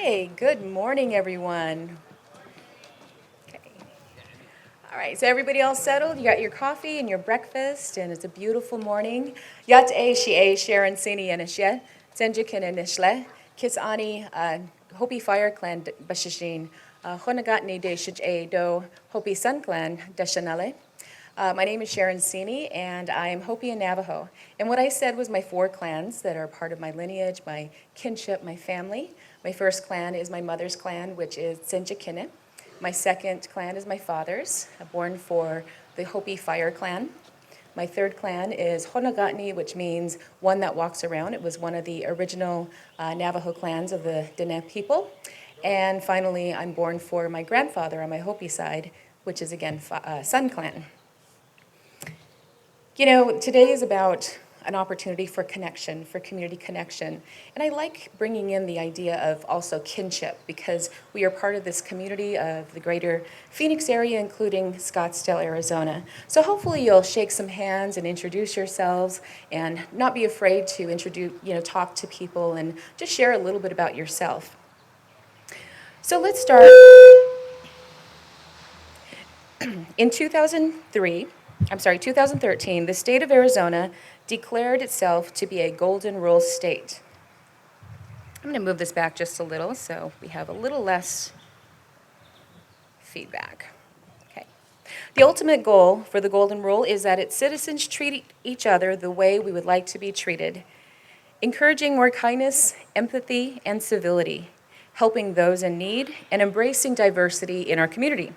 Okay, good morning, everyone. Okay. All right, so everybody all settled? You got your coffee and your breakfast, and it's a beautiful morning. Yat e shi e Sharon Sini and Ishe, Senjikin and Ishle, Kis Ani, Hopi Fire Clan Bashishin, Honagatni de Shij e do Hopi Sun Clan Deshanale. My name is Sharon Sini, and I am Hopi and Navajo. And what I said was my four clans that are part of my lineage, my kinship, my family. My first clan is my mother's clan, which is Tsinchikine. My second clan is my father's, born for the Hopi Fire Clan. My third clan is Honagatni, which means one that walks around. It was one of the original Navajo clans of the Diné people. And finally, I'm born for my grandfather on my Hopi side, which is again Sun Clan. You know, today is about an opportunity for connection, for community connection. And I like bringing in the idea of also kinship because we are part of this community of the greater Phoenix area, including Scottsdale, Arizona. So hopefully you'll shake some hands and introduce yourselves and not be afraid to talk to people and just share a little bit about yourself. So let's start. In 2013, the state of Arizona declared itself to be a Golden Rule state. I'm going to move this back just a little so we have a little less feedback. Okay. The ultimate goal for the Golden Rule is that its citizens treat each other the way we would like to be treated, encouraging more kindness, empathy, and civility, helping those in need, and embracing diversity in our community.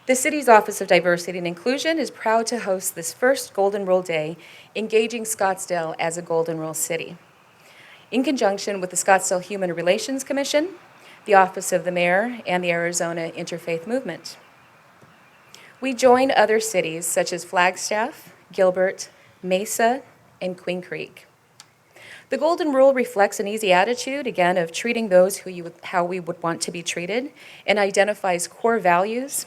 The city's Office of Diversity and Inclusion is proud to host this first Golden Rule Day, engaging Scottsdale as a Golden Rule city. In conjunction with the Scottsdale Human Relations Commission, the Office of the Mayor, and the Arizona Interfaith Movement. We join other cities such as Flagstaff, Gilbert, Mesa, and Queen Creek. The Golden Rule reflects an easy attitude, again, of treating those how we would want to be treated, and identifies core values,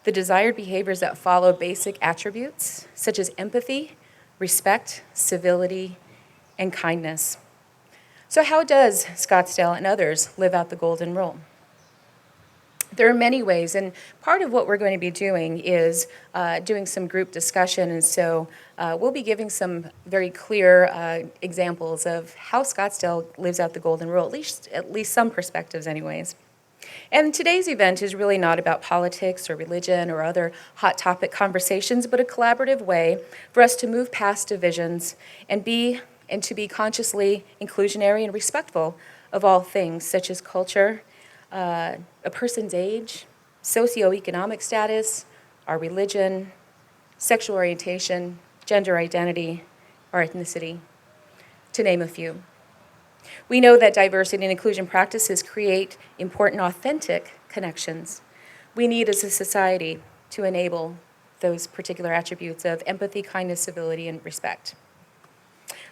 the desired behaviors that follow basic attributes, such as empathy, respect, civility, and kindness. So how does Scottsdale and others live out the Golden Rule? There are many ways, and part of what we're going to be doing is doing some group discussion, and so we'll be giving some very clear examples of how Scottsdale lives out the Golden Rule, at least some perspectives anyways. And today's event is really not about politics or religion or other hot topic conversations, but a collaborative way for us to move past divisions and to be consciously inclusionary and respectful of all things, such as culture, a person's age, socioeconomic status, our religion, sexual orientation, gender identity, or ethnicity, to name a few. We know that diversity and inclusion practices create important, authentic connections. We need as a society to enable those particular attributes of empathy, kindness, civility, and respect.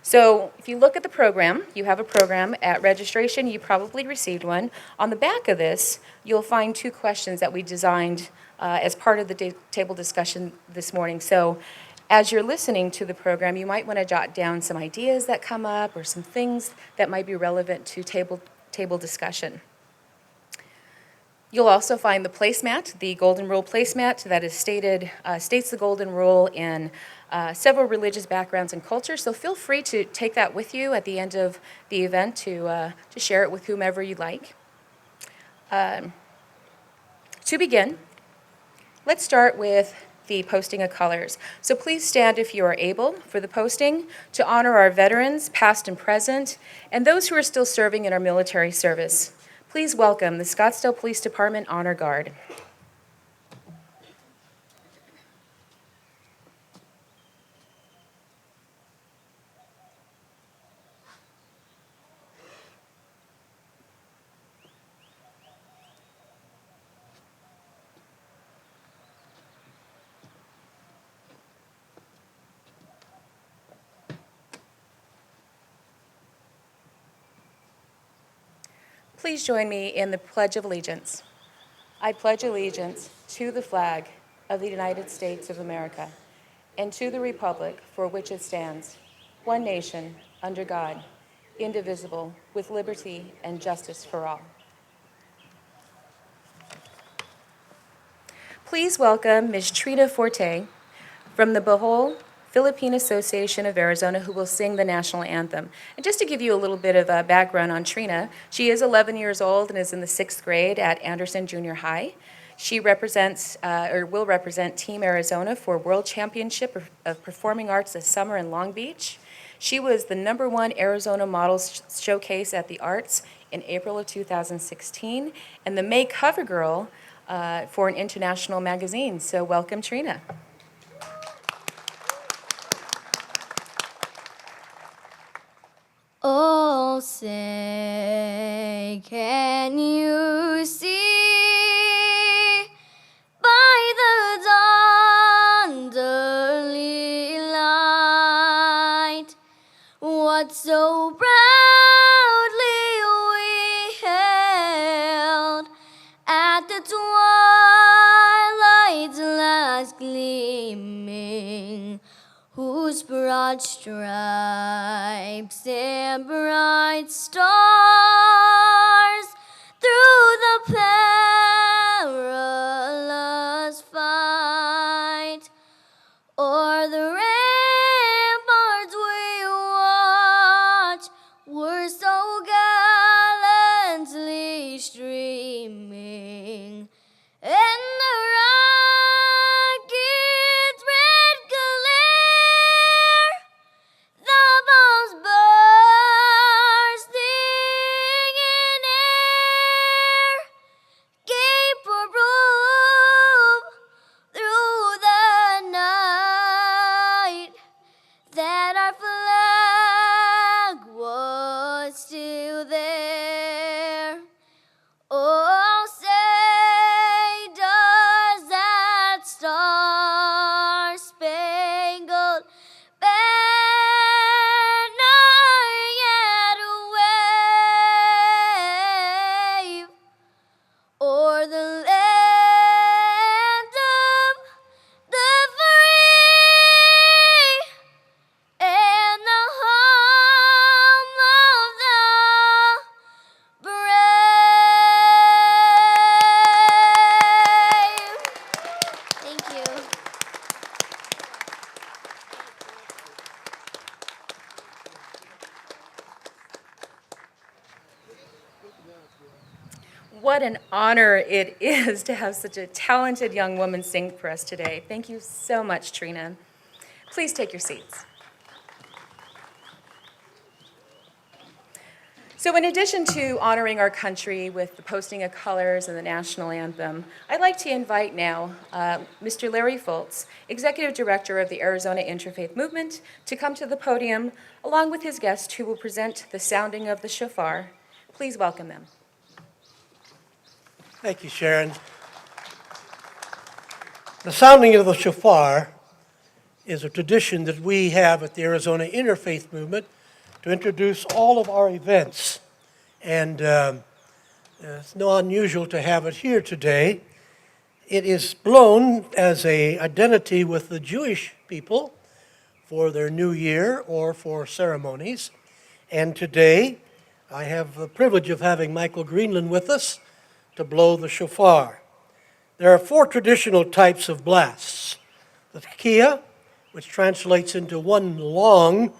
So if you look at the program, you have a program at registration. You probably received one. On the back of this, you'll find two questions that we designed as part of the table discussion this morning. So as you're listening to the program, you might want to jot down some ideas that come up or some things that might be relevant to table discussion. You'll also find the placemat, the Golden Rule placemat that is states the Golden Rule in several religious backgrounds and cultures. So feel free to take that with you at the end of the event to share it with whomever you like. To begin, let's start with the posting of colors. So please stand if you are able for the posting to honor our veterans, past and present, and those who are still serving in our military service. Please welcome the Scottsdale Police Department Honor Guard. Please join me in the Pledge of Allegiance. I pledge allegiance to the flag of the United States of America and to the republic for which it stands, one nation, under God, indivisible, with liberty and justice for all. Please welcome Ms. Trina Forte from the Bohol Philippine Association of Arizona, who will sing the national anthem. And just to give you a little bit of a background on Trina, she is 11 years old and is in the 6th grade at Anderson Junior High. She represents, or will represent Team Arizona for World Championship of Performing Arts this summer in Long Beach. She was the #1 Arizona Models Showcase at the Arts in April of 2016, and the May cover girl for an international magazine. So welcome, Trina. Oh, say, can you see by the dawn's early light what so proudly we hailed at the twilight's last gleaming, whose broad stripes and bright stars through the perilous fight o'er the ramparts we watch were so gallantly streaming, and the rocket's red glare, the bombs bursting in air, gave proof through the night that our flag was still there. Oh, say, does that star-spangled banner yet wave o'er the land of the free and the home of the brave? Thank you. What an honor it is to have such a talented young woman sing for us today. Thank you so much, Trina. Please take your seats. So in addition to honoring our country with the posting of colors and the national anthem, I'd like to invite now Mr. Larry Fultz, Executive Director of the Arizona Interfaith Movement, to come to the podium along with his guest who will present the sounding of the shofar. Please welcome them. Thank you, Sharon. The sounding of the shofar is a tradition that we have at the Arizona Interfaith Movement to introduce all of our events. And it's no unusual to have it here today. It is blown as an identity with the Jewish people for their new year or for ceremonies. And today, I have the privilege of having Michael Greenland with us to blow the shofar. There are 4 traditional types of blasts. The tekiah, which translates into one long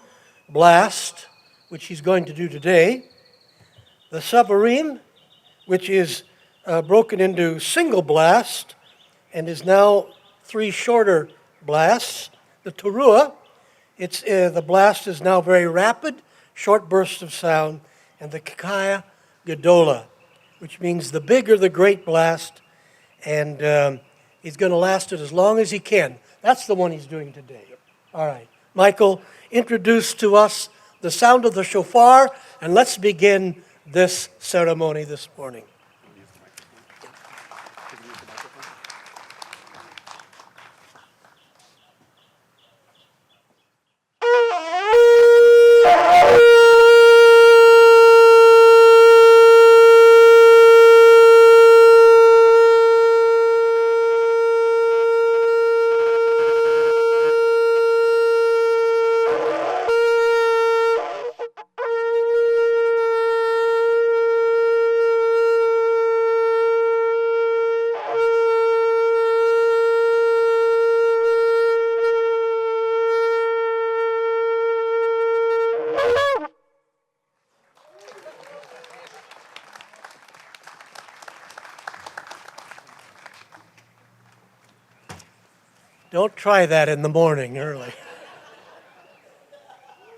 blast, which he's going to do today. The sabarim, which is broken into single blast and is now 3 shorter blasts. The teruah, the blast is now very rapid, short bursts of sound. And the kikaya gadola, which means the bigger the great blast, and he's going to last it as long as he can. That's the one he's doing today. All right. Michael, introduce to us the sound of the shofar, and let's begin this ceremony this morning. Don't try that in the morning early.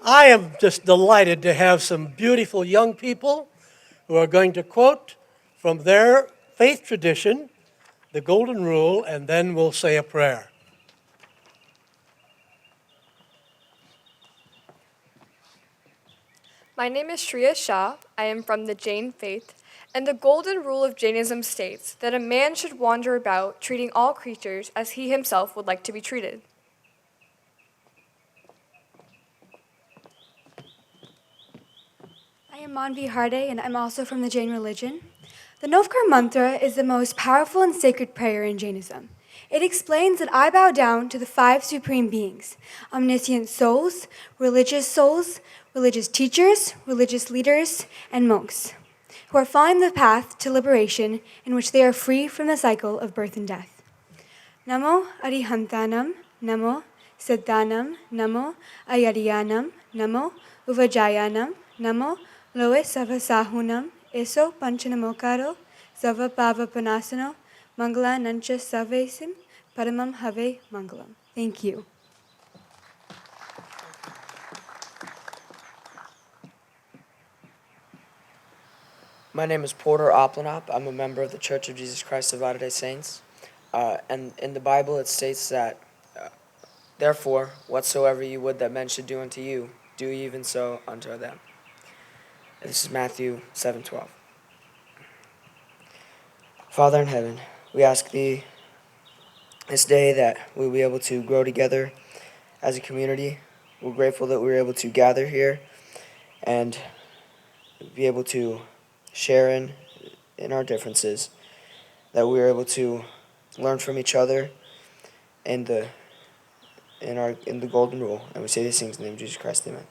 I am just delighted to have some beautiful young people who are going to quote from their faith tradition, the Golden Rule, and then we'll say a prayer. My name is Shreya Shah. I am from the Jain faith, and the golden rule of Jainism states that a man should wander about treating all creatures as he himself would like to be treated. I am Manvi Harde, and I'm also from the Jain religion. The Novkar mantra is the most powerful and sacred prayer in Jainism. It explains that I bow down to the five supreme beings, omniscient souls, religious teachers, religious leaders, and monks, who are following the path to liberation in which they are free from the cycle of birth and death. Namo Arihantanam, Namo Siddhanam, Namo Ayariyanam, Namo Uvajayanam, Namo Loe Savasahunam, Eso Panchanamokaro, Sava Pava Panasano, Mangala Nancha Savesim, Paramam Have Mangalam. Thank you. My name is Porter Oplenop. I'm a member of the Church of Jesus Christ of Latter-day Saints. And in the Bible it states that, therefore, whatsoever you would that men should do unto you, do even so unto them. This is Matthew 7:12. Father in heaven, we ask Thee this day that we'll be able to grow together as a community. We're grateful that we were able to gather here and be able to share in our differences, that we were able to learn from each other in the golden rule. And we say these things in the name of Jesus Christ. Amen.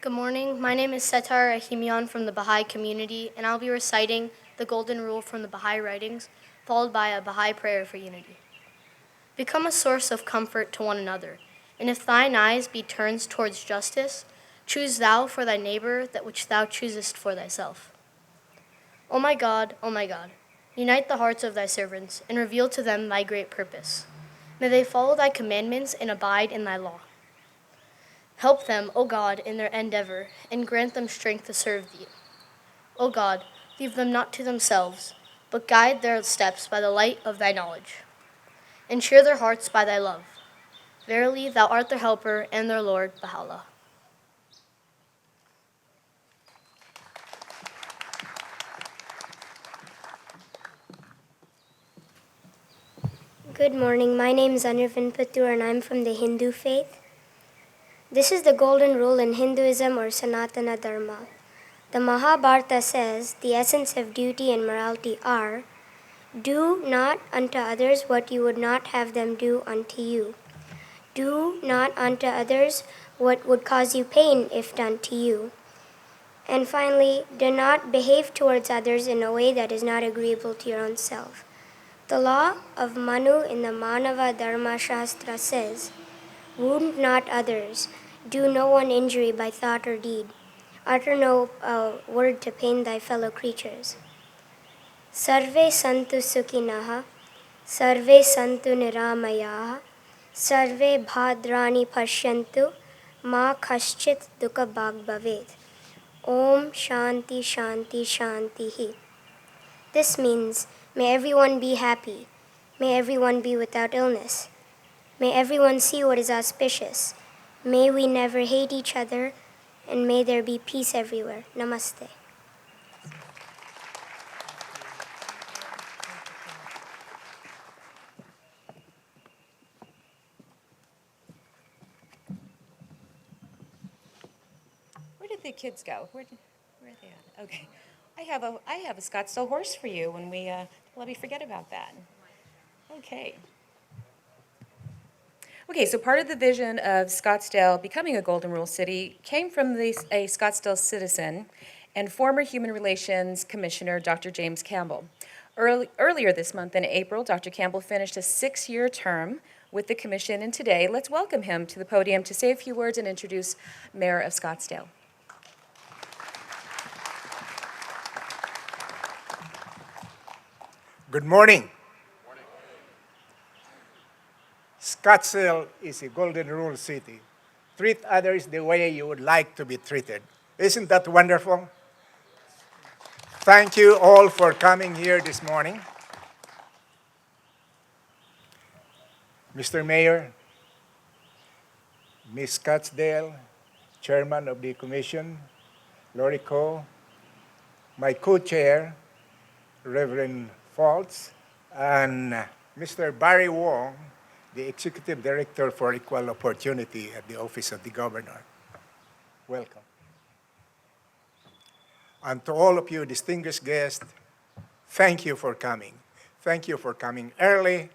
Good morning. My name is Setar Rahimian from the Baha'i community, and I'll be reciting the Golden Rule from the Baha'i writings, followed by a Baha'i prayer for unity. Become a source of comfort to one another, and if thine eyes be turned towards justice, choose thou for thy neighbor that which thou choosest for thyself. O my God, unite the hearts of thy servants, and reveal to them thy great purpose. May they follow thy commandments and abide in thy law. Help them, O God, in their endeavor, and grant them strength to serve thee. O God, leave them not to themselves, but guide their steps by the light of thy knowledge, and cheer their hearts by thy love. Verily, thou art their helper and their Lord, Baha'u'llah. Good morning. My name is Anirvan Patur, and I'm from the Hindu faith. This is the golden rule in Hinduism or Sanatana Dharma. The Mahabharata says the essence of duty and morality are: do not unto others what you would not have them do unto you. Do not unto others what would cause you pain if done to you. And finally, do not behave towards others in a way that is not agreeable to your own self. The law of Manu in the Manava Dharma Shastra says, wound not others, do no one injury by thought or deed, utter no word to pain thy fellow creatures. Sarve santu sukhinaha, sarve santu niramayaha, sarve bhadrani pashyantu, ma kaschit dukha bhag bhavet. Om shanti shanti shantihi. This means, may everyone be happy, may everyone be without illness, may everyone see what is auspicious, may we never hate each other, and may there be peace everywhere. Namaste. Where did the kids go? Where are they at? Okay. I have a Scottsdale horse for you when we let me forget about that. Okay. Okay, so part of the vision of Scottsdale becoming a Golden Rule city came from a Scottsdale citizen and former Human Relations Commissioner, Dr. James Campbell. Earlier this month in April, Dr. Campbell finished a 6-year term with the commission, and today let's welcome him to the podium to say a few words and introduce Mayor of Scottsdale. Good morning. Scottsdale is a golden rule city. Treat others the way you would like to be treated. Isn't that wonderful? Thank you all for coming here this morning. Mr. Mayor, Ms. Scottsdale, Chairman of the Commission, Lori Ko, my co-chair, Reverend Faltz, and Mr. Barry Wong, the Executive Director for Equal Opportunity at the Office of the Governor. Welcome. And to all of you distinguished guests, thank you for coming. Thank you for coming early,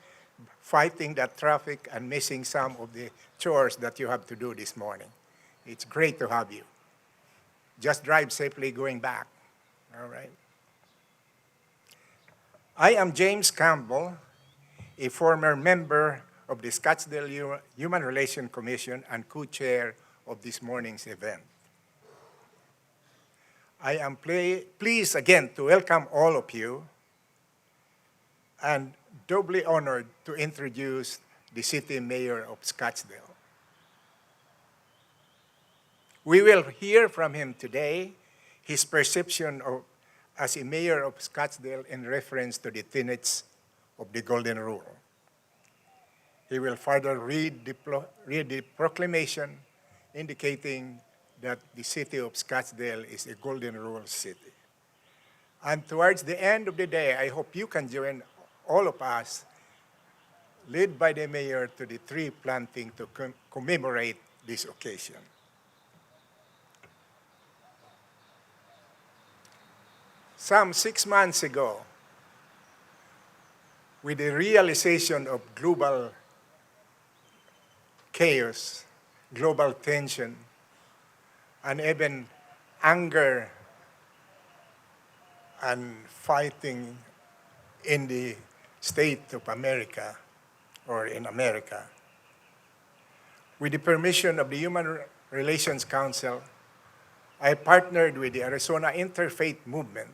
fighting that traffic, and missing some of the chores that you have to do this morning. It's great to have you. Just drive safely going back, all right? I am James Campbell, a former member of the Scottsdale Human Relations Commission and co-chair of this morning's event. I am pleased again to welcome all of you and doubly honored to introduce the City Mayor of Scottsdale. We will hear from him today his perception of, as a mayor of Scottsdale in reference to the tenets of the Golden Rule. He will further read the proclamation indicating that the city of Scottsdale is a Golden Rule city. And towards the end of the day, I hope you can join all of us, led by the mayor, to the tree planting to commemorate this occasion. Some 6 months ago, with the realization of global chaos, global tension, and even anger and fighting in the state of America, or in America, with the permission of the Human Relations Council, I partnered with the Arizona Interfaith Movement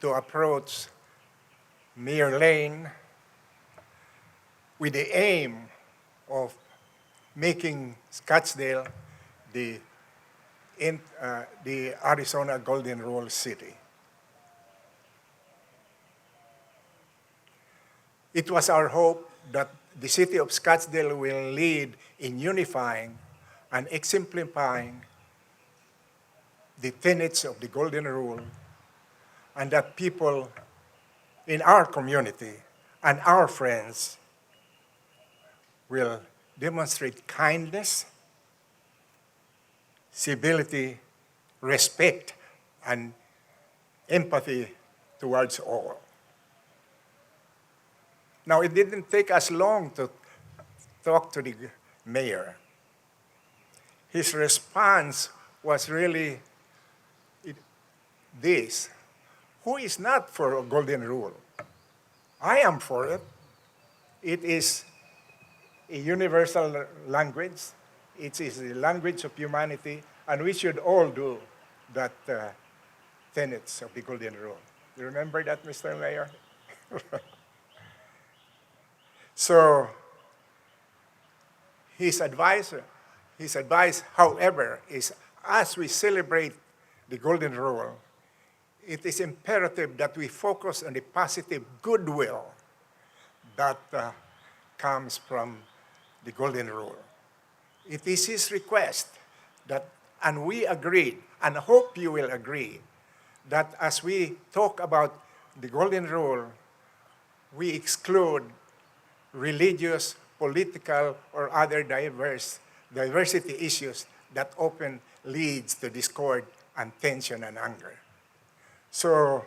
to approach Mayor Lane with the aim of making Scottsdale the Arizona Golden Rule City. It was our hope that the city of Scottsdale will lead in unifying and exemplifying the tenets of the Golden Rule, and that people in our community and our friends will demonstrate kindness, civility, respect, and empathy towards all. Now, it didn't take us long to talk to the mayor. His response was really this: who is not for a golden rule? I am for it. It is a universal language. It is the language of humanity, and we should all do that tenets of the golden rule. You remember that, Mr. Mayor? So his advice, however, is as we celebrate the golden rule, it is imperative that we focus on the positive goodwill that comes from the golden rule. It is his request that, and we agreed, and hope you will agree, that as we talk about the golden rule, we exclude religious, political, or other diversity issues that often leads to discord and tension and anger. So,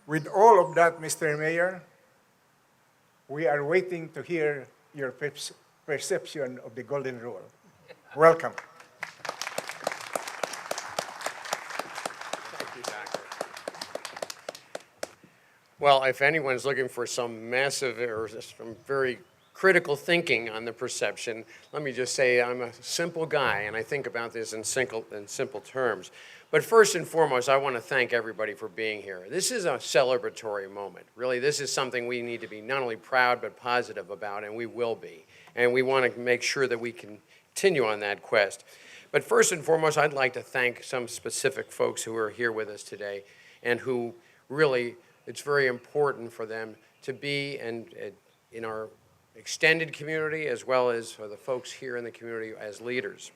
with all of that, Mr. Mayor, we are waiting to hear your perception of the golden rule. Welcome. Thank you, Doctor. Well, if anyone's looking for some massive or some very critical thinking on the perception, let me just say I'm a simple guy, and I think about this in simple terms. But first and foremost, I want to thank everybody for being here. This is a celebratory moment. Really, this is something we need to be not only proud but positive about, and we will be. And we want to make sure that we continue on that quest. But first and foremost, I'd like to thank some specific folks who are here with us today and who really, it's very important for them to be in our extended community as well as for the folks here in the community as leaders.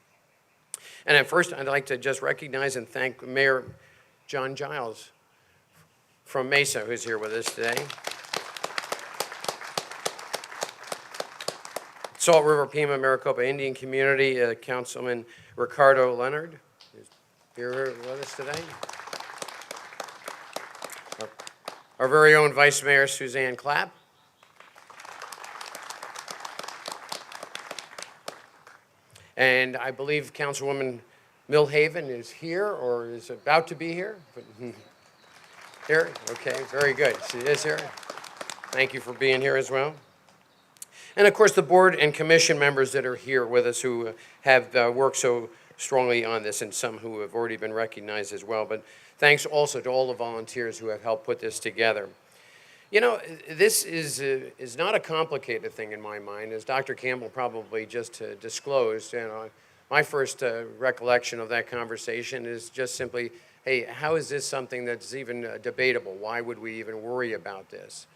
And at first, I'd like to just recognize and thank Mayor John Giles from Mesa, who's here with us today. Salt River Pima Maricopa Indian Community, Councilman Ricardo Leonard is here with us today. Our very own Vice Mayor Suzanne Clapp. And I believe Councilwoman Millhaven is here or is about to be here. Here? Okay, very good. She is here. Thank you for being here as well. And of course, the board and commission members that are here with us who have worked so strongly on this, and some who have already been recognized as well. But thanks also to all the volunteers who have helped put this together. You know, this is not a complicated thing in my mind, as Dr. Campbell probably just disclosed. You know, my first recollection of that conversation is just simply, hey, how is this something that's even debatable? Why would we even worry about this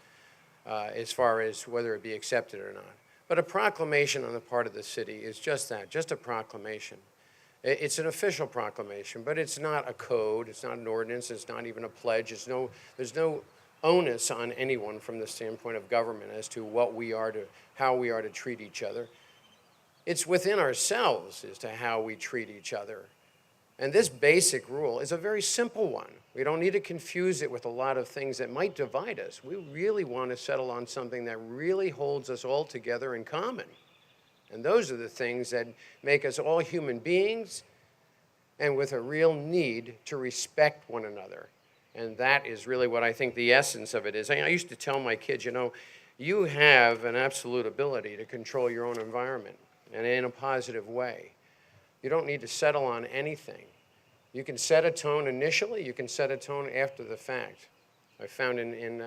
as far as whether it be accepted or not? But a proclamation on the part of the city is just that, just a proclamation. It's an official proclamation, but it's not a code, it's not an ordinance, it's not even a pledge. There's no onus on anyone from the standpoint of government as to how we are to treat each other. It's within ourselves as to how we treat each other. And this basic rule is a very simple one. We don't need to confuse it with a lot of things that might divide us. We really want to settle on something that really holds us all together in common. And those are the things that make us all human beings and with a real need to respect one another. And that is really what I think the essence of it is. I used to tell my kids, you know, you have an absolute ability to control your own environment, and in a positive way. You don't need to settle on anything. You can set a tone initially, you can set a tone after the fact. I found in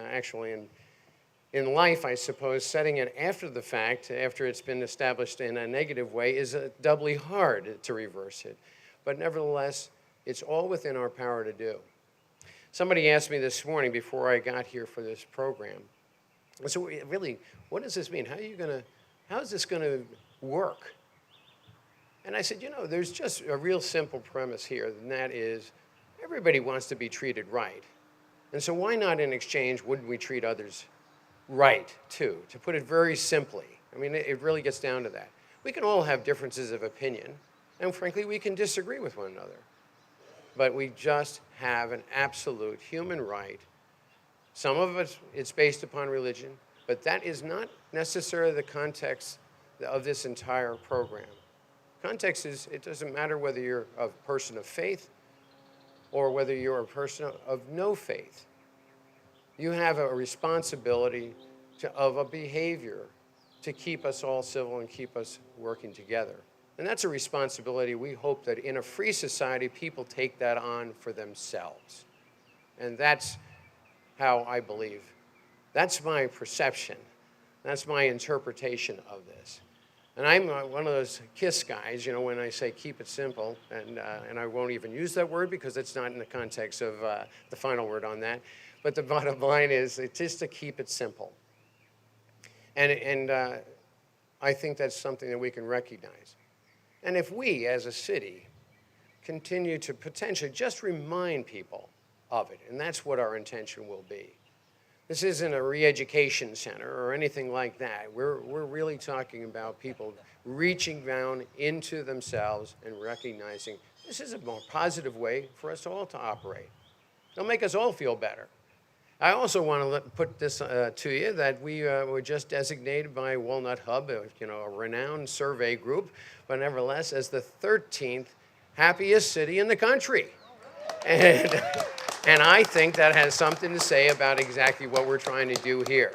life, I suppose, setting it after the fact, after it's been established in a negative way, is doubly hard to reverse it. But nevertheless, it's all within our power to do. Somebody asked me this morning before I got here for this program, so really, what does this mean? How is this gonna work? And I said, you know, there's just a real simple premise here, and that is everybody wants to be treated right. And so why not in exchange, wouldn't we treat others right too? To put it very simply, I mean, it really gets down to that. We can all have differences of opinion, and frankly, we can disagree with one another. But we just have an absolute human right. Some of us, it's based upon religion, but that is not necessarily the context of this entire program. Context is, it doesn't matter whether you're a person of faith or whether you're a person of no faith. You have a responsibility of a behavior to keep us all civil and keep us working together. And that's a responsibility we hope that in a free society, people take that on for themselves. And that's how I believe. That's my perception. That's my interpretation of this. And I'm one of those KISS guys, you know, when I say keep it simple, and I won't even use that word because it's not in the context of the final word on that. But the bottom line is, it's just to keep it simple. And I think that's something that we can recognize. And if we, as a city, continue to potentially just remind people of it, and that's what our intention will be. This isn't a re-education center or anything like that. We're really talking about people reaching down into themselves and recognizing this is a more positive way for us all to operate. It'll make us all feel better. I also want to put this to you that we were just designated by Walnut Hub, a renowned survey group, but nevertheless as the 13th happiest city in the country. And I think that has something to say about exactly what we're trying to do here.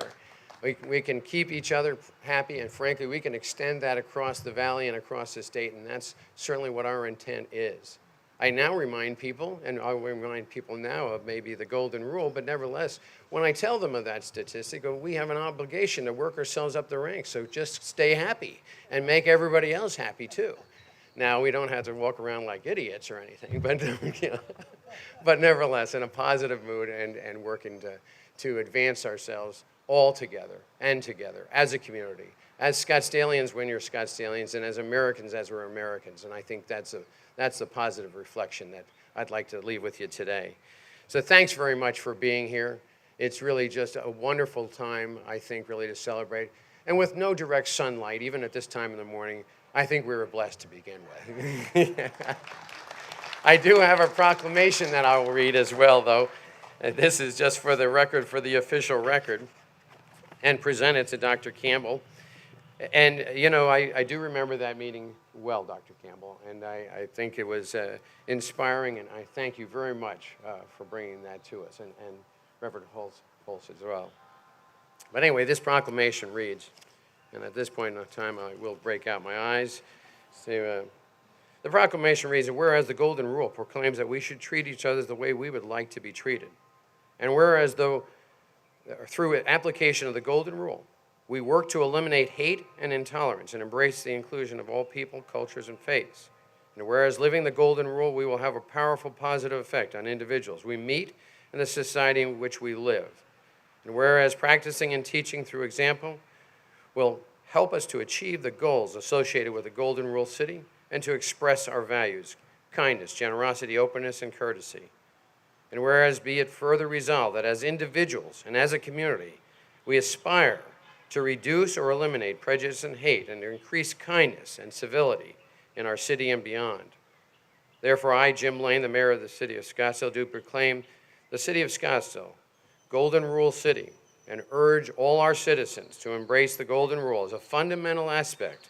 We can keep each other happy, and frankly, we can extend that across the valley and across the state, and that's certainly what our intent is. I now remind people, and I remind people now of maybe the golden rule, but nevertheless, when I tell them of that statistic, we have an obligation to work ourselves up the ranks, so just stay happy and make everybody else happy too. Now, we don't have to walk around like idiots or anything, but, you know, but nevertheless, in a positive mood and working to advance ourselves all together and together as a community. As Scottsdalians, when you're Scottsdalians, and as Americans, as we're Americans. And I think that's the positive reflection that I'd like to leave with you today. So thanks very much for being here. It's really just a wonderful time, I think, really to celebrate. And with no direct sunlight, even at this time in the morning, I think we were blessed to begin with. I do have a proclamation that I will read as well, though. This is just for the record, for the official record, and present it to Dr. Campbell. And, you know, I do remember that meeting well, Dr. Campbell, and I think it was inspiring, and I thank you very much for bringing that to us, and Reverend Holtz as well. But anyway, this proclamation reads, and at this point in time, I will break out my eyes. So, the proclamation reads, whereas the Golden Rule proclaims that we should treat each other the way we would like to be treated, and whereas through application of the Golden Rule, we work to eliminate hate and intolerance and embrace the inclusion of all people, cultures, and faiths. And whereas living the Golden Rule, we will have a powerful positive effect on individuals we meet and the society in which we live. And whereas practicing and teaching through example will help us to achieve the goals associated with the Golden Rule City and to express our values, kindness, generosity, openness, and courtesy. And whereas be it further resolved that as individuals and as a community, we aspire to reduce or eliminate prejudice and hate and to increase kindness and civility in our city and beyond. Therefore, I, Jim Lane, the mayor of the city of Scottsdale, do proclaim the city of Scottsdale Golden Rule City and urge all our citizens to embrace the Golden Rule as a fundamental aspect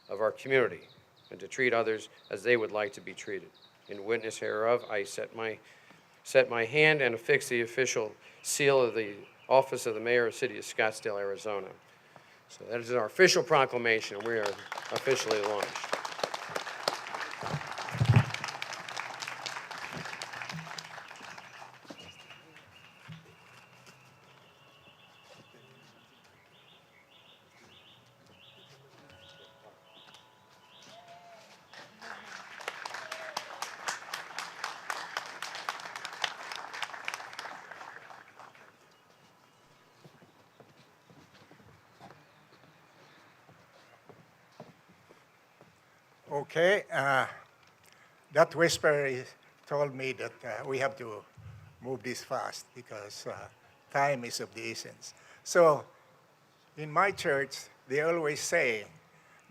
of our community and to treat others as they would like to be treated. In witness hereof, I set my hand and affix the official seal of the office of the mayor of the city of Scottsdale, Arizona. So that is our official proclamation, and we are officially launched. Okay, that whisper told me that we have to move this fast because time is of the essence. So in my church, they always say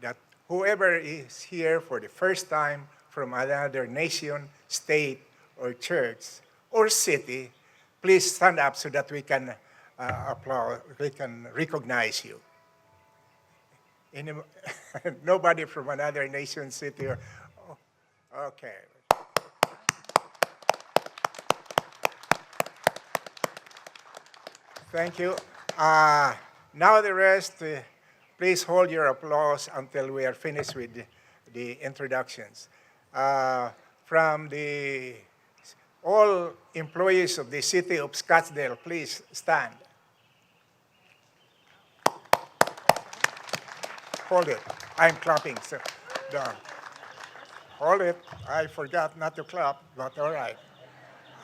that whoever is here for the first time from another nation, state, or church, or city, please stand up so that we can applaud, we can recognize you. Nobody from another nation, city, or, okay. Thank you. Now the rest, please hold your applause until we are finished with the introductions. From all employees of the city of Scottsdale, please stand. Hold it. I'm clapping. So, hold it. I forgot not to clap, but all right.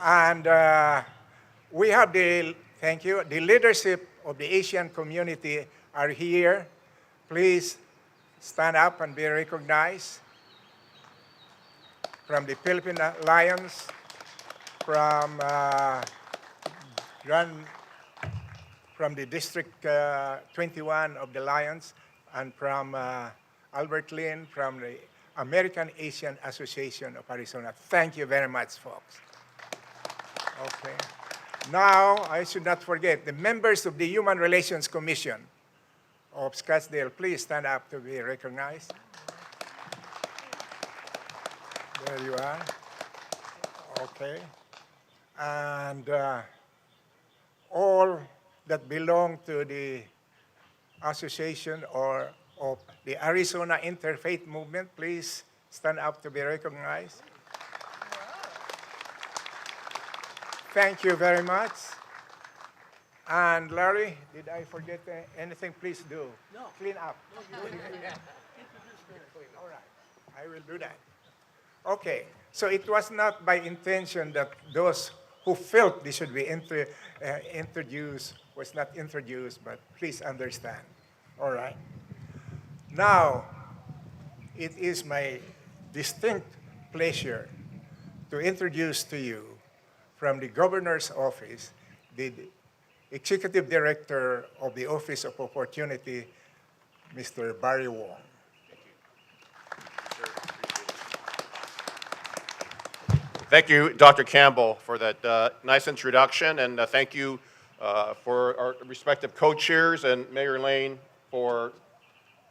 And we have thank you, the leadership of the Asian community are here. Please stand up and be recognized. From the Philippine Alliance, from the District 21 of the Alliance, and from Albert Lin from the American Asian Association of Arizona. Thank you very much, folks. Okay. Now, I should not forget, the members of the Human Relations Commission of Scottsdale, please stand up to be recognized. There you are. Okay. And all that belong to the Association or of the Arizona Interfaith Movement, please stand up to be recognized. Thank you very much. And Larry, did I forget anything? Please do. No. Clean up. All right, I will do that. Okay, so it was not by intention that those who felt they should be introduced was not introduced, but please understand. All right. Now, it is my distinct pleasure to introduce to you from the governor's office the executive director of the Office of Opportunity, Mr. Barry Wong. Thank you, Dr. Campbell, for that nice introduction, and thank you for our respective co-chairs and Mayor Lane for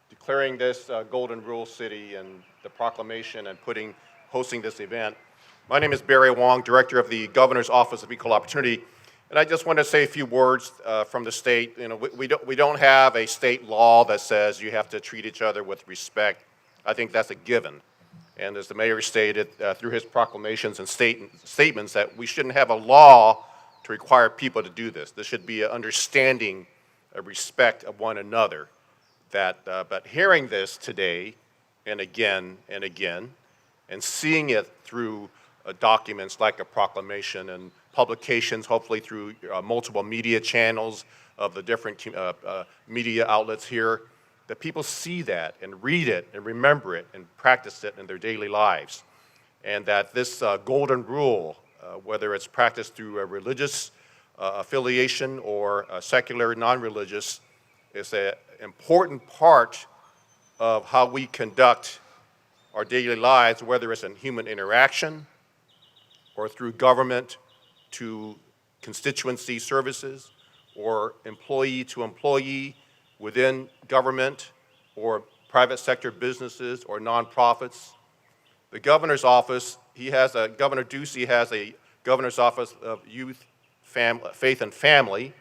declaring this Golden Rule City and the proclamation and hosting this event. My name is Barry Wong, Director of the Governor's Office of Equal Opportunity, and I just want to say a few words from the state. You know, we don't have a state law that says you have to treat each other with respect. I think that's a given. And as the mayor stated through his proclamations and statements, that we shouldn't have a law to require people to do this. There should be an understanding, a respect of one another. But hearing this today, and again, and seeing it through documents like a proclamation and publications, hopefully through multiple media channels of the different media outlets here, that people see that and read it and remember it and practice it in their daily lives. And that this golden rule, whether it's practiced through a religious affiliation or secular, non-religious, is an important part of how we conduct our daily lives, whether it's in human interaction or through government to constituency services or employee to employee within government or private sector businesses or nonprofits. The governor's office, Governor Ducey has a governor's office of youth, faith and family.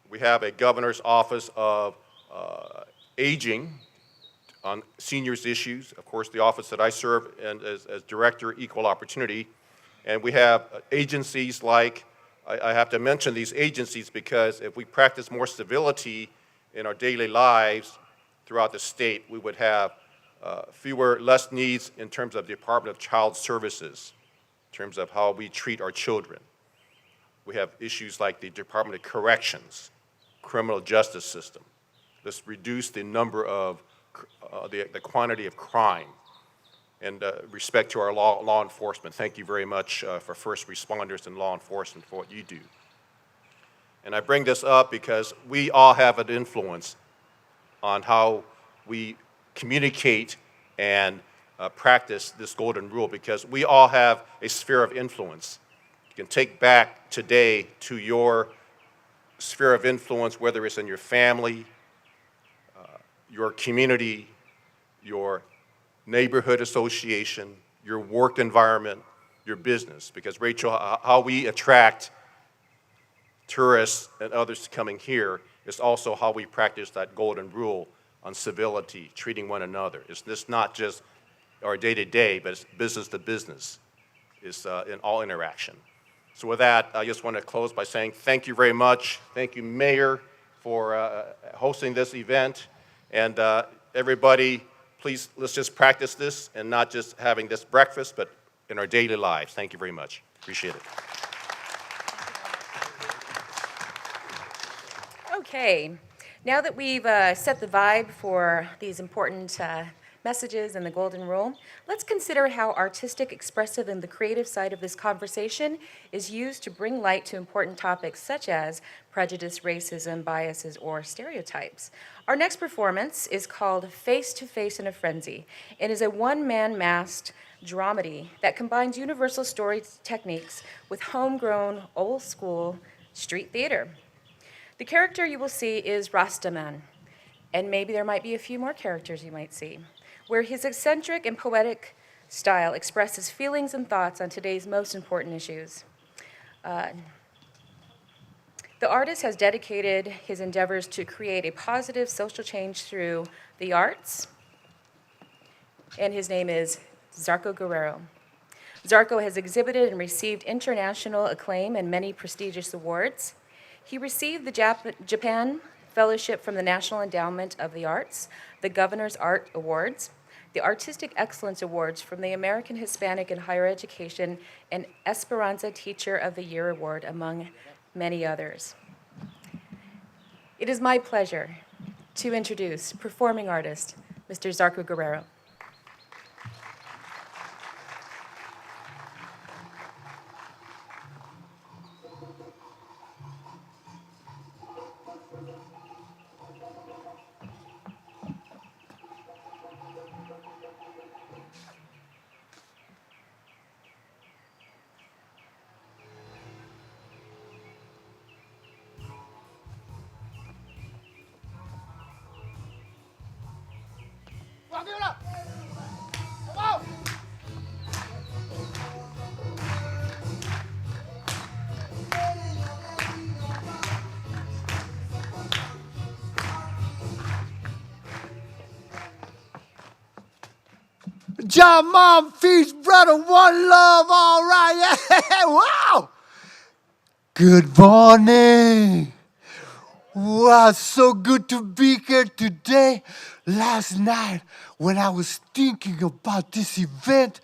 We have a governor's office of aging on seniors issues. Of course, the office that I serve as Director, Equal Opportunity. And we have agencies like, I have to mention these agencies because if we practice more civility in our daily lives throughout the state, we would have less needs in terms of the Department of Child Services, in terms of how we treat our children. We have issues like the Department of Corrections, criminal justice system. Let's reduce the number of, the quantity of crime and respect to our law enforcement. Thank you very much for first responders and law enforcement for what you do. And I bring this up because we all have an influence on how we communicate and practice this golden rule, because we all have a sphere of influence. You can take back today to your sphere of influence, whether it's in your family, your community, your neighborhood association, your work environment, your business. Because Rachel, how we attract tourists and others coming here is also how we practice that golden rule on civility, treating one another. It's not just our day-to-day, but it's business to business. It's in all interaction. So with that, I just want to close by saying thank you very much. Thank you, Mayor, for hosting this event. And everybody, please, let's just practice this and not just having this breakfast, but in our daily lives. Thank you very much. Appreciate it. Okay, now that we've set the vibe for these important messages and the golden rule, let's consider how artistic, expressive, and the creative side of this conversation is used to bring light to important topics such as prejudice, racism, biases, or stereotypes. Our next performance is called Face to Face in a Frenzy. It is a one-man masked dramedy that combines universal story techniques with homegrown, old-school street theater. The character you will see is Rastaman, and maybe there might be a few more characters you might see, where his eccentric and poetic style expresses feelings and thoughts on today's most important issues. The artist has dedicated his endeavors to create a positive social change through the arts, and his name is Zarco Guerrero. Zarco has exhibited and received international acclaim and many prestigious awards. He received the Japan Fellowship from the National Endowment of the Arts, the Governor's Art Awards, the Artistic Excellence Awards from the American Hispanic in Higher Education, and Esperanza Teacher of the Year Award, among many others. It is my pleasure to introduce performing artist, Mr. Zarco Guerrero. John, Mom, Feast, Brother, One Love, all right, yeah, wow. Good morning. Wow, so good to be here today. Last night, when I was thinking about this event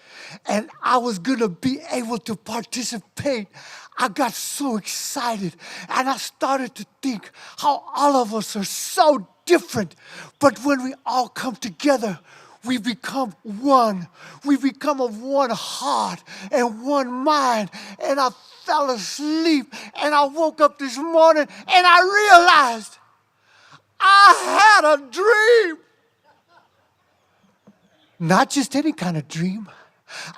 and I was gonna be able to participate, I got so excited and I started to think how all of us are so different. But when we all come together, we become one. We become of one heart and one mind. And I fell asleep and I woke up this morning and I realized I had a dream. Not just any kind of dream.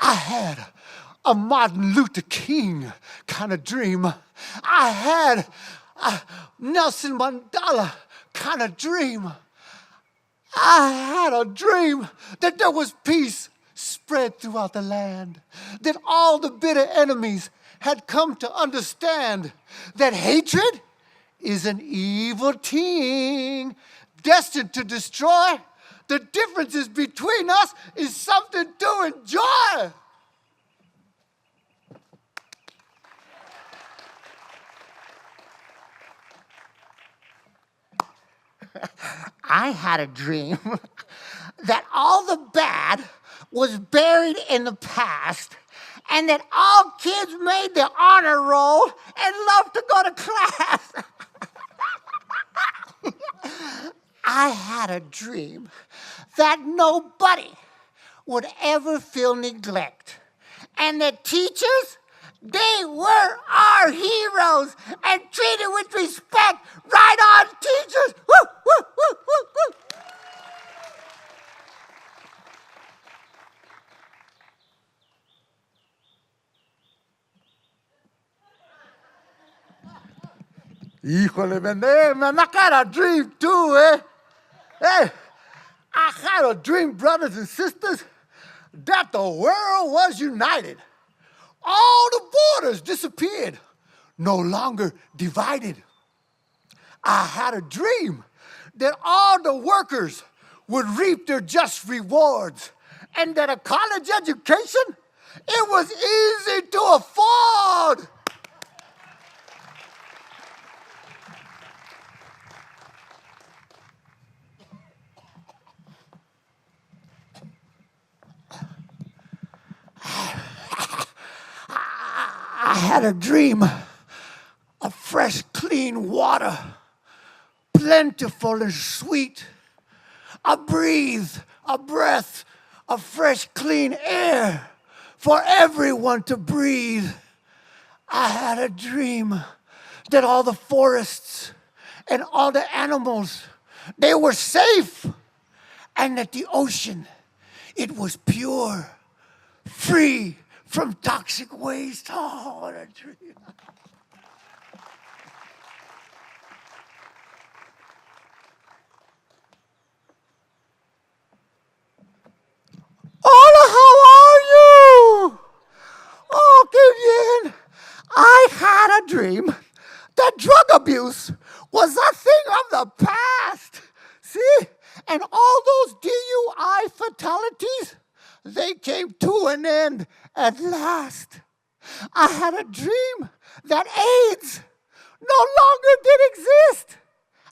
I had a Martin Luther King kind of dream. I had a Nelson Mandela kind of dream. I had a dream that there was peace spread throughout the land, that all the bitter enemies had come to understand that hatred is an evil thing destined to destroy. The differences between us is something to enjoy. I had a dream that all the bad was buried in the past and that all kids made the honor roll and loved to go to class. I had a dream that nobody would ever feel neglect and that teachers, they were our heroes and treated with respect. Right on, teachers! Woo, woo, woo, woo, woo. Híjole, man, I got a dream too, eh? Hey, I had a dream, brothers and sisters, that the world was united. All the borders disappeared, no longer divided. I had a dream that all the workers would reap their just rewards and that a college education, it was easy to afford. I had a dream of fresh, clean water, plentiful and sweet. A breath of fresh, clean air for everyone to breathe. I had a dream that all the forests and all the animals, they were safe, and that the ocean, it was pure, free from toxic waste. Oh, what a dream. Hola, how are you? Oh, qué bien. I had a dream that drug abuse was a thing of the past. See? And all those DUI fatalities, they came to an end at last. I had a dream that AIDS no longer did exist.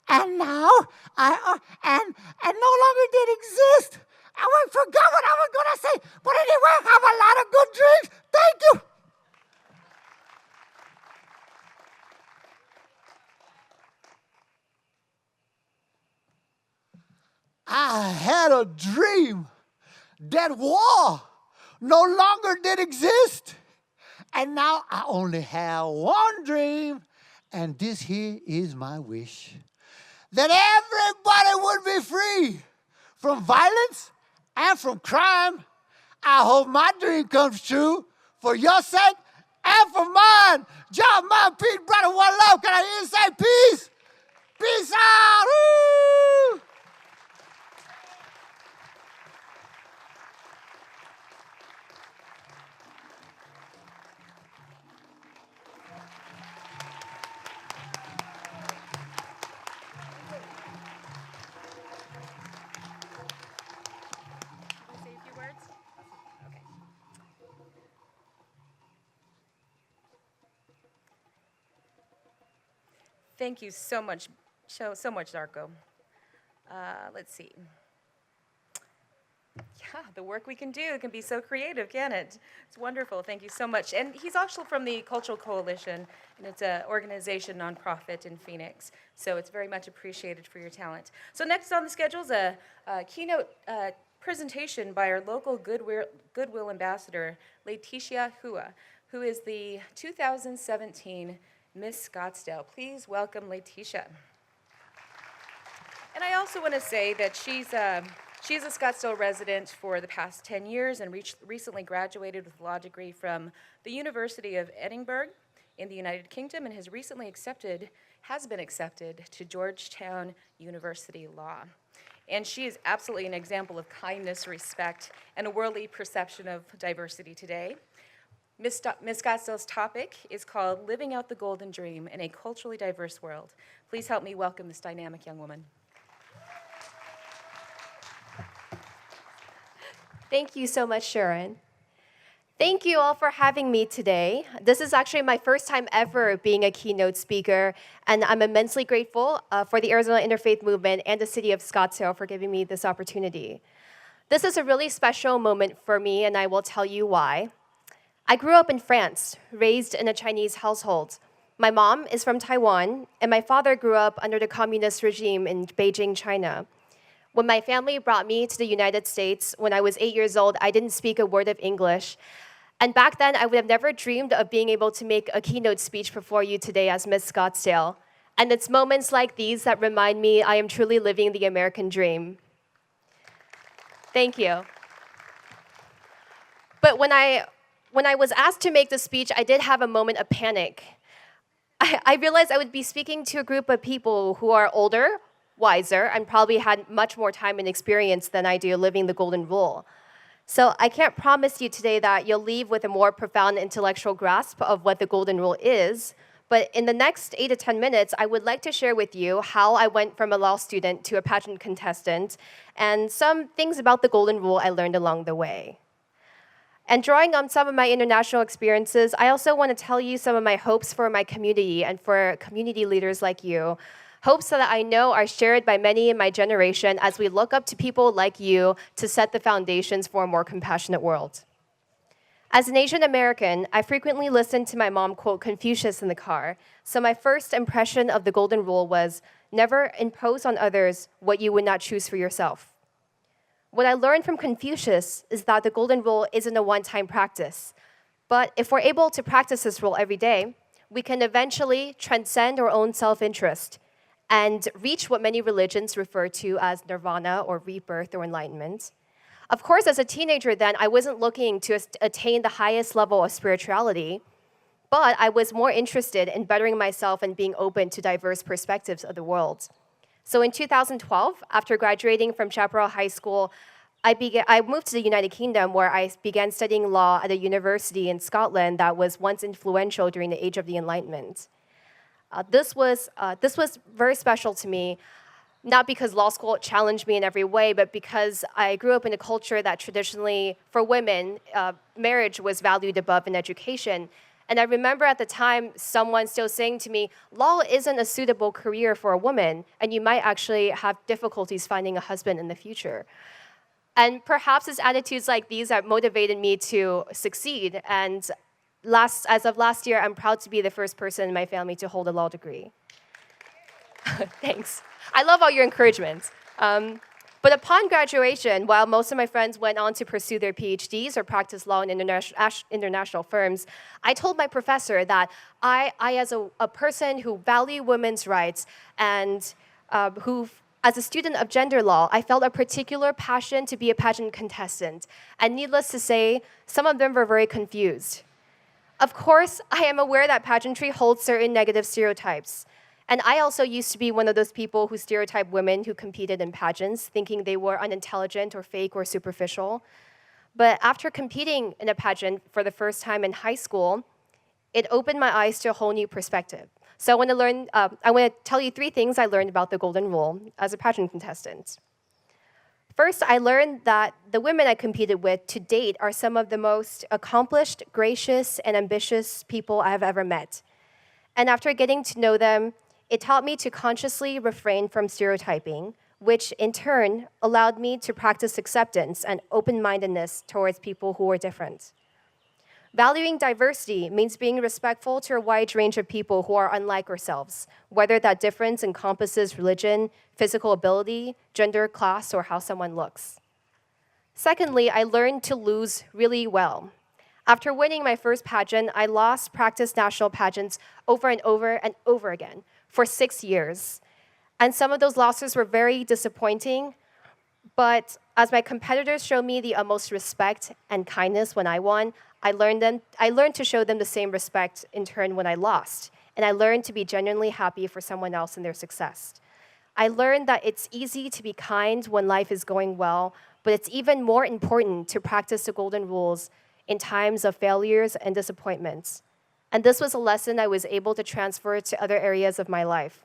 And now and no longer did exist. I forgot what I was gonna say. But anyway, have a lot of good dreams. Thank you. I had a dream that war no longer did exist. And now I only have one dream, and this here is my wish. That everybody would be free from violence and from crime. I hope my dream comes true for your sake and for mine. John, my peace, brother, one love. Can I hear you say peace? Peace out. Woo! Say a few words? Okay. Thank you so much, so much, Darko. Let's see. Yeah, the work we can do can be so creative, can it? It's wonderful. Thank you so much. And he's also from the Cultural Coalition, and it's an organization, nonprofit in Phoenix. So it's very much appreciated for your talent. So next on the schedule is a keynote presentation by our local Goodwill ambassador, Leticia Hua, who is the 2017 Miss Scottsdale. Please welcome Leticia. And I also want to say that she's a Scottsdale resident for the past 10 years and recently graduated with a law degree from the University of Edinburgh in the United Kingdom and has been accepted to Georgetown University Law. And she is absolutely an example of kindness, respect, and a worldly perception of diversity today. Miss Scottsdale's topic is called Living Out the Golden Dream in a Culturally Diverse World. Please help me welcome this dynamic young woman. Thank you so much, Sharon. Thank you all for having me today. This is actually my first time ever being a keynote speaker, and I'm immensely grateful for the Arizona Interfaith Movement and the city of Scottsdale for giving me this opportunity. This is a really special moment for me, and I will tell you why. I grew up in France, raised in a Chinese household. My mom is from Taiwan, and my father grew up under the communist regime in Beijing, China. When my family brought me to the United States when I was 8 years old, I didn't speak a word of English. And back then, I would have never dreamed of being able to make a keynote speech before you today as Miss Scottsdale. And it's moments like these that remind me I am truly living the American dream. Thank you. But when I was asked to make the speech, I did have a moment of panic. I realized I would be speaking to a group of people who are older, wiser, and probably had much more time and experience than I do living the golden rule. So I can't promise you today that you'll leave with a more profound intellectual grasp of what the golden rule is, but in the next 8 to 10 minutes, I would like to share with you how I went from a law student to a pageant contestant and some things about the golden rule I learned along the way. And drawing on some of my international experiences, I also want to tell you some of my hopes for my community and for community leaders like you. Hopes that I know are shared by many in my generation as we look up to people like you to set the foundations for a more compassionate world. As an Asian American, I frequently listened to my mom quote Confucius in the car, so my first impression of the golden rule was never impose on others what you would not choose for yourself. What I learned from Confucius is that the golden rule isn't a one-time practice, but if we're able to practice this rule every day, we can eventually transcend our own self-interest and reach what many religions refer to as nirvana or rebirth or enlightenment. Of course, as a teenager then, I wasn't looking to attain the highest level of spirituality, but I was more interested in bettering myself and being open to diverse perspectives of the world. So in 2012, after graduating from Chaparral High School, I moved to the United Kingdom where I began studying law at a university in Scotland that was once influential during the Age of the Enlightenment. This was very special to me, not because law school challenged me in every way, but because I grew up in a culture that traditionally, for women, marriage was valued above in education. And I remember at the time someone still saying to me, law isn't a suitable career for a woman, and you might actually have difficulties finding a husband in the future. And perhaps it's attitudes like these that motivated me to succeed. And as of last year, I'm proud to be the first person in my family to hold a law degree. Thanks. I love all your encouragement. But upon graduation, while most of my friends went on to pursue their PhDs or practice law in international firms, I told my professor that I as a person who value women's rights and as a student of gender law, I felt a particular passion to be a pageant contestant. And needless to say, some of them were very confused. Of course, I am aware that pageantry holds certain negative stereotypes. And I also used to be one of those people who stereotyped women who competed in pageants, thinking they were unintelligent or fake or superficial. But after competing in a pageant for the first time in high school, it opened my eyes to a whole new perspective. So I want to tell you 3 things I learned about the Golden Rule as a pageant contestant. First, I learned that the women I competed with to date are some of the most accomplished, gracious, and ambitious people I have ever met. And after getting to know them, it taught me to consciously refrain from stereotyping, which in turn allowed me to practice acceptance and open-mindedness towards people who are different. Valuing diversity means being respectful to a wide range of people who are unlike ourselves, whether that difference encompasses religion, physical ability, gender, class, or how someone looks. Secondly, I learned to lose really well. After winning my first pageant, I lost practice national pageants over and over and over again for 6 years. And some of those losses were very disappointing, but as my competitors showed me the utmost respect and kindness when I won, I learned to show them the same respect in turn when I lost. And I learned to be genuinely happy for someone else and their success. I learned that it's easy to be kind when life is going well, but it's even more important to practice the golden rules in times of failures and disappointments. And this was a lesson I was able to transfer to other areas of my life.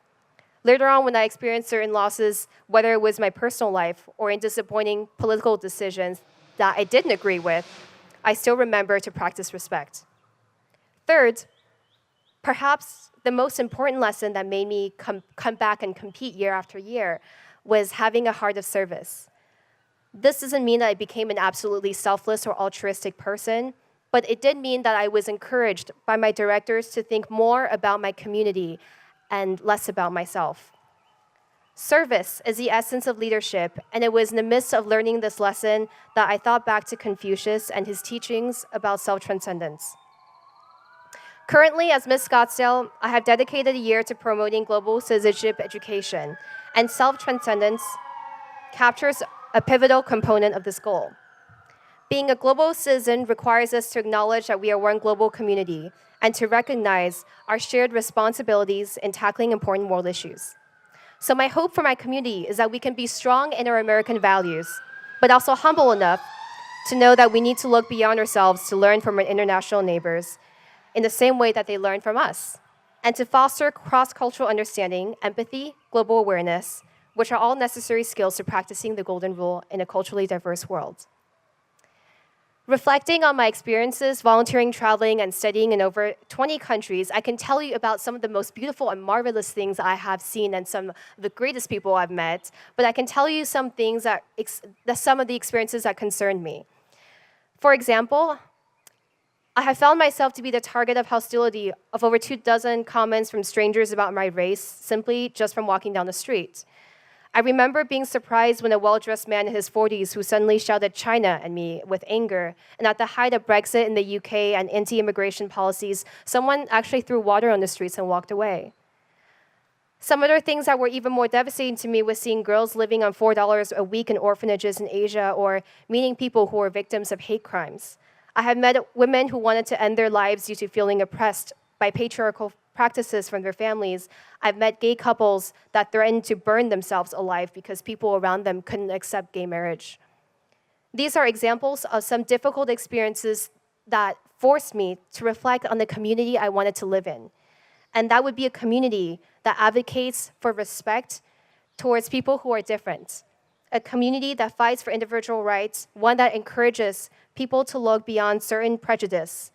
Later on, when I experienced certain losses, whether it was my personal life or in disappointing political decisions that I didn't agree with, I still remember to practice respect. Third, perhaps the most important lesson that made me come back and compete year after year was having a heart of service. This doesn't mean that I became an absolutely selfless or altruistic person, but it did mean that I was encouraged by my directors to think more about my community and less about myself. Service is the essence of leadership, and it was in the midst of learning this lesson that I thought back to Confucius and his teachings about self-transcendence. Currently, as Miss Scottsdale, I have dedicated a year to promoting global citizenship education, and self-transcendence captures a pivotal component of this goal. Being a global citizen requires us to acknowledge that we are one global community and to recognize our shared responsibilities in tackling important world issues. So my hope for my community is that we can be strong in our American values, but also humble enough to know that we need to look beyond ourselves to learn from our international neighbors in the same way that they learn from us, and to foster cross-cultural understanding, empathy, global awareness, which are all necessary skills to practicing the Golden Rule in a culturally diverse world. Reflecting on my experiences volunteering, traveling, and studying in over 20 countries, I can tell you about some of the most beautiful and marvelous things I have seen and some of the greatest people I've met, but I can tell you some things some of the experiences that concerned me. For example, I have found myself to be the target of hostility of over 24 comments from strangers about my race, simply just from walking down the street. I remember being surprised when a well-dressed man in his 40s who suddenly shouted China at me with anger. And at the height of Brexit in the UK and anti-immigration policies, someone actually threw water on the streets and walked away. Some other things that were even more devastating to me was seeing girls living on $4 a week in orphanages in Asia or meeting people who were victims of hate crimes. I have met women who wanted to end their lives due to feeling oppressed by patriarchal practices from their families. I've met gay couples that threatened to burn themselves alive because people around them couldn't accept gay marriage. These are examples of some difficult experiences that forced me to reflect on the community I wanted to live in. And that would be a community that advocates for respect towards people who are different. A community that fights for individual rights, one that encourages people to look beyond certain prejudice,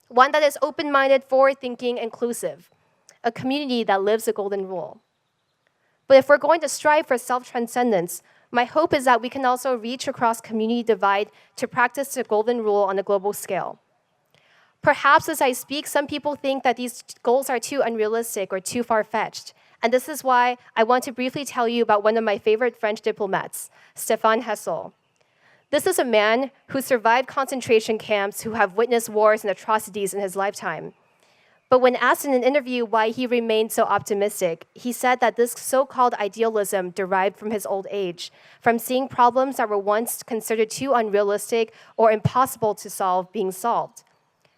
one that is open-minded, forward-thinking, inclusive, a community that lives the golden rule. But if we're going to strive for self-transcendence, my hope is that we can also reach across community divide to practice the golden rule on a global scale. Perhaps as I speak, some people think that these goals are too unrealistic or too far-fetched. And this is why I want to briefly tell you about one of my favorite French diplomats, Stéphane Hessel. This is a man who survived concentration camps, who have witnessed wars and atrocities in his lifetime. But when asked in an interview why he remained so optimistic, he said that this so-called idealism derived from his old age, from seeing problems that were once considered too unrealistic or impossible to solve being solved.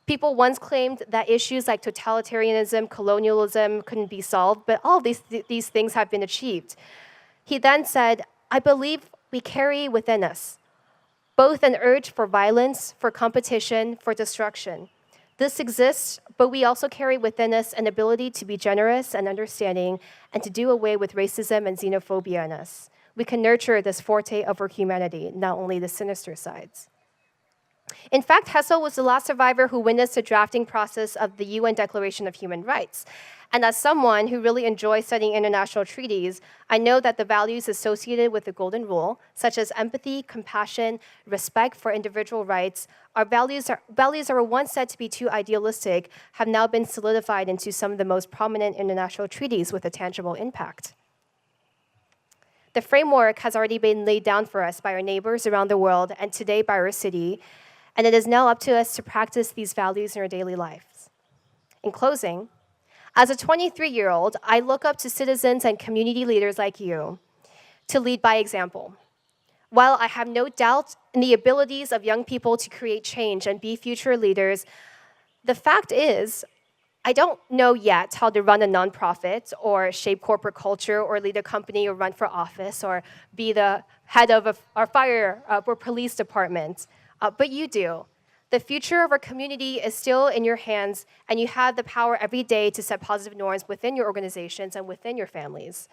People once claimed that issues like totalitarianism, colonialism couldn't be solved, but all of these things have been achieved. He then said, I believe we carry within us both an urge for violence, for competition, for destruction. This exists, but we also carry within us an ability to be generous and understanding and to do away with racism and xenophobia in us. We can nurture this forte of our humanity, not only the sinister sides. In fact, Hessel was the last survivor who witnessed the drafting process of the UN Declaration of Human Rights. And as someone who really enjoys studying international treaties, I know that the values associated with the Golden Rule, such as empathy, compassion, respect for individual rights, values that were once said to be too idealistic, have now been solidified into some of the most prominent international treaties with a tangible impact. The framework has already been laid down for us by our neighbors around the world and today by our city, and it is now up to us to practice these values in our daily lives. In closing, as a 23-year-old, I look up to citizens and community leaders like you to lead by example. While I have no doubt in the abilities of young people to create change and be future leaders, the fact is, I don't know yet how to run a nonprofit or shape corporate culture or lead a company or run for office or be the head of our fire or police department, but you do. The future of our community is still in your hands, and you have the power every day to set positive norms within your organizations and within your families.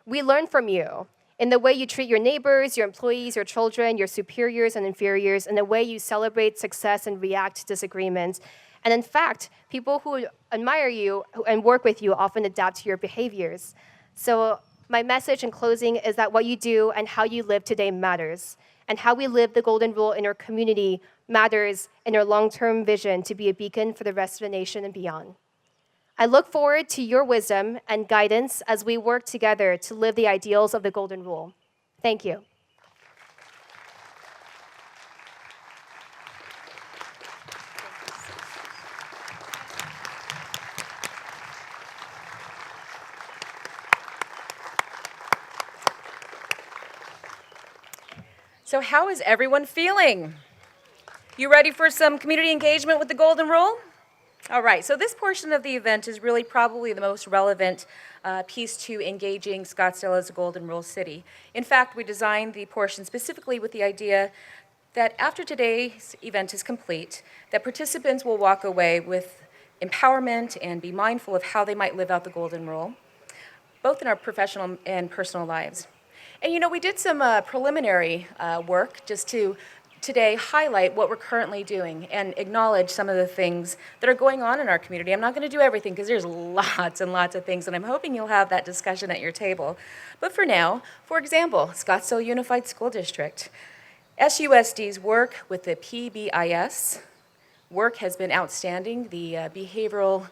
We learn from you in the way you treat your neighbors, your employees, your children, your superiors and inferiors, in the way you celebrate success and react to disagreements. And in fact, people who admire you and work with you often adapt to your behaviors. So my message in closing is that what you do and how you live today matters, and how we live the Golden Rule in our community matters in our long-term vision to be a beacon for the rest of the nation and beyond. I look forward to your wisdom and guidance as we work together to live the ideals of the Golden Rule. Thank you. So how is everyone feeling? You ready for some community engagement with the Golden Rule? All right, so this portion of the event is really probably the most relevant piece to engaging Scottsdale as a Golden Rule city. In fact, we designed the portion specifically with the idea that after today's event is complete, that participants will walk away with empowerment and be mindful of how they might live out the Golden Rule, both in our professional and personal lives. And you know, we did some preliminary work just to today highlight what we're currently doing and acknowledge some of the things that are going on in our community. I'm not going to do everything because there's lots and lots of things, and I'm hoping you'll have that discussion at your table. But for now, for example, Scottsdale Unified School District. SUSD's work with the PBIS work has been outstanding. The behavioral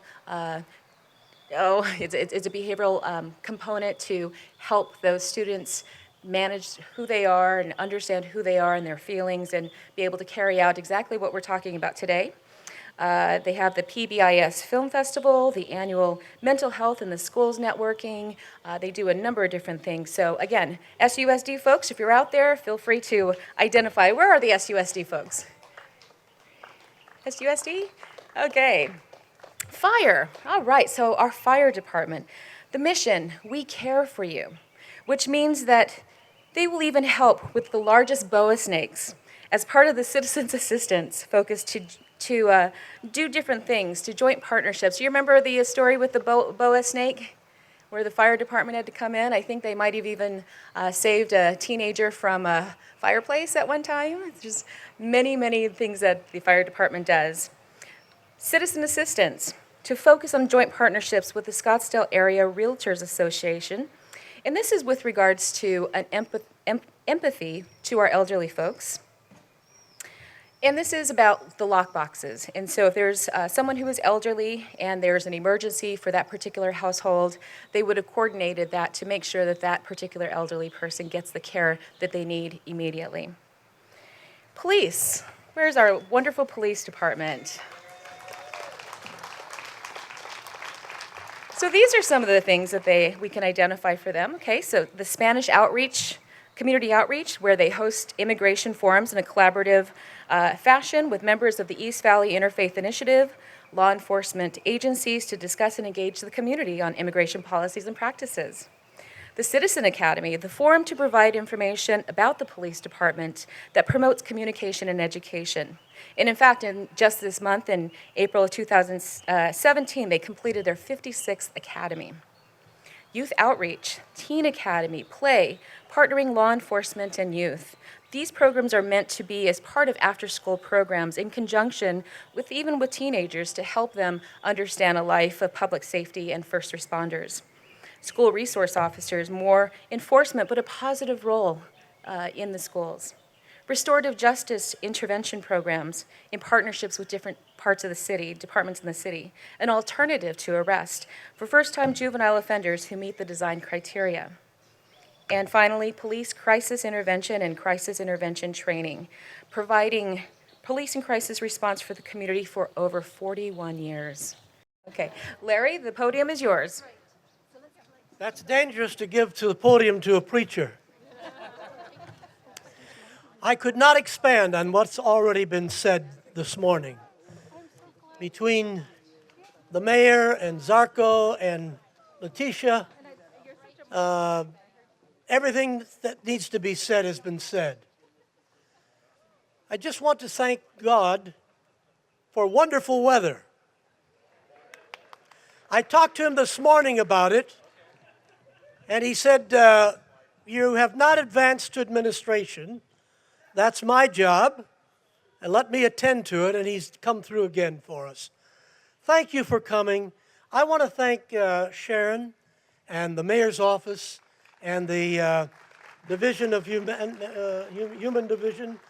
it's a behavioral component to help those students manage who they are and understand who they are and their feelings and be able to carry out exactly what we're talking about today. They have the PBIS Film Festival, the annual Mental Health in the Schools Networking. They do a number of different things. So again, SUSD folks, if you're out there, feel free to identify. Where are the SUSD folks? SUSD? Okay. Fire. All right, so our fire department. The mission, we care for you, which means that they will even help with the largest boa snakes as part of the citizens' assistance focused to do different things, to joint partnerships. You remember the story with the boa snake, where the fire department had to come in? I think they might have even saved a teenager from a fireplace at one time. Just many, many things that the fire department does. Citizen assistance, to focus on joint partnerships with the Scottsdale Area Realtors Association. And this is with regards to an empathy to our elderly folks. And this is about the lock boxes. And so if there's someone who is elderly and there's an emergency for that particular household, they would have coordinated that to make sure that that particular elderly person gets the care that they need immediately. Police. Where's our wonderful police department? So these are some of the things that we can identify for them. Okay, so the Spanish outreach, community outreach, where they host immigration forums in a collaborative fashion with members of the East Valley Interfaith Initiative, law enforcement agencies to discuss and engage the community on immigration policies and practices. The Citizen Academy, the forum to provide information about the police department that promotes communication and education. And in fact, in just this month, in April of 2017, they completed their 56th academy. Youth outreach, teen academy, play, partnering law enforcement and youth. These programs are meant to be as part of after-school programs in conjunction with even with teenagers to help them understand a life of public safety and first responders. School resource officers, more enforcement, but a positive role in the schools. Restorative justice intervention programs in partnerships with different parts of the city, departments in the city, an alternative to arrest for first-time juvenile offenders who meet the design criteria. And finally, police crisis intervention and crisis intervention training, providing police and crisis response for the community for over 41 years. Okay, Larry, the podium is yours. That's dangerous to give to the podium to a preacher. I could not expand on what's already been said this morning. Between the mayor and Zarko and Letitia, everything that needs to be said has been said. I just want to thank God for wonderful weather. I talked to him this morning about it, and he said, you have not advanced to administration. That's my job, and let me attend to it, and he's come through again for us. Thank you for coming. I want to thank Sharon and the mayor's office and the Division of Human Division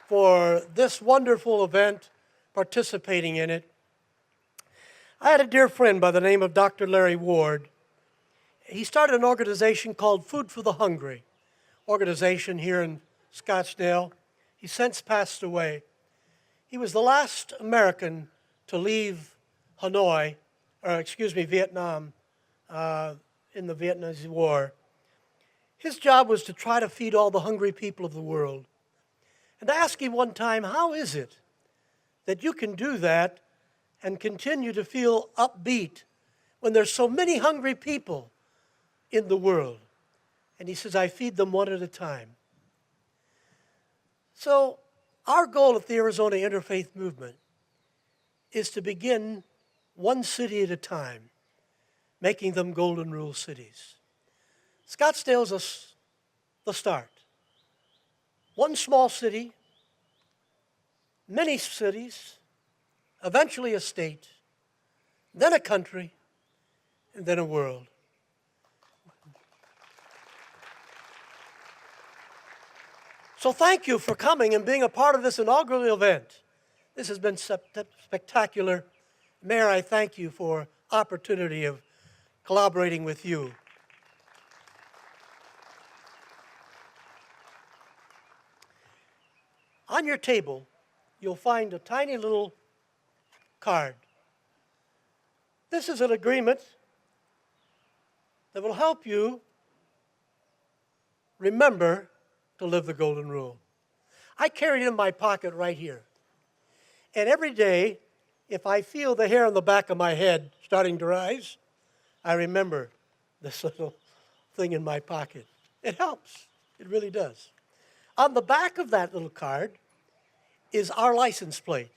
for this wonderful event, participating in it. I had a dear friend by the name of Dr. Larry Ward. He started an organization called Food for the Hungry, organization here in Scottsdale. He's since passed away. He was the last American to leave Vietnam, in the Vietnamese War. His job was to try to feed all the hungry people of the world. And I asked him one time, how is it that you can do that and continue to feel upbeat when there's so many hungry people in the world? And he says, I feed them one at a time. So our goal at the Arizona Interfaith Movement is to begin one city at a time, making them Golden Rule cities. Scottsdale is the start. One small city, many cities, eventually a state, then a country, and then a world. So thank you for coming and being a part of this inaugural event. This has been spectacular. Mayor, I thank you for opportunity of collaborating with you. On your table, you'll find a tiny little card. This is an agreement that will help you remember to live the Golden Rule. I carry it in my pocket right here. And every day, if I feel the hair on the back of my head starting to rise, I remember this little thing in my pocket. It helps. It really does. On the back of that little card is our license plate.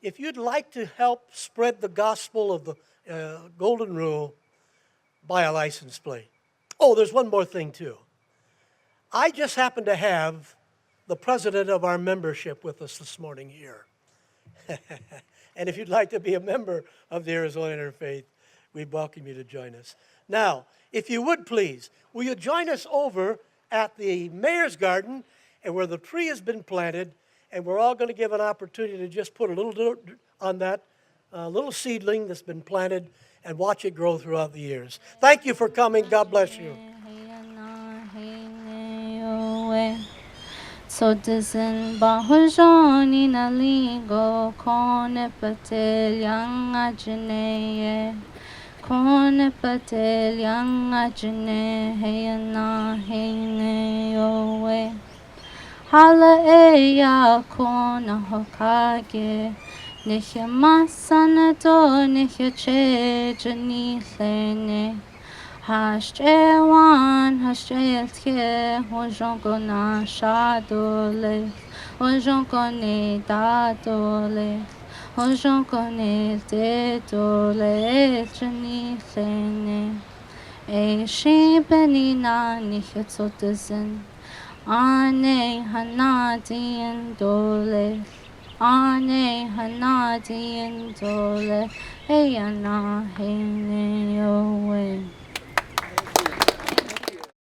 if you'd like to help spread the gospel of the Golden Rule, buy a license plate. Oh, there's one more thing, too. I just happen to have the president of our membership with us this morning here. And if you'd like to be a member of the Arizona Interfaith, we welcome you to join us. Now, if you would please, will you join us over at the Mayor's Garden and where the tree has been planted, and we're all going to give an opportunity to just put a little dirt on that little seedling that's been planted and watch it grow throughout the years. Thank you for coming. God bless you. So dizen bahujoni na ligo kone patel yang ajne kone patel yang ajne heyana heyne yowe hala eya kona hokage nihya masana do nihya che jani lene Hashchewan, hashcheltye, ojonko na shadole, ojonko ne dadole, ojonko ne dedole, jani lene. E shibeni na nichetzotezen, ane hanadien dole, ane hanadien dole, eyana hene yowe.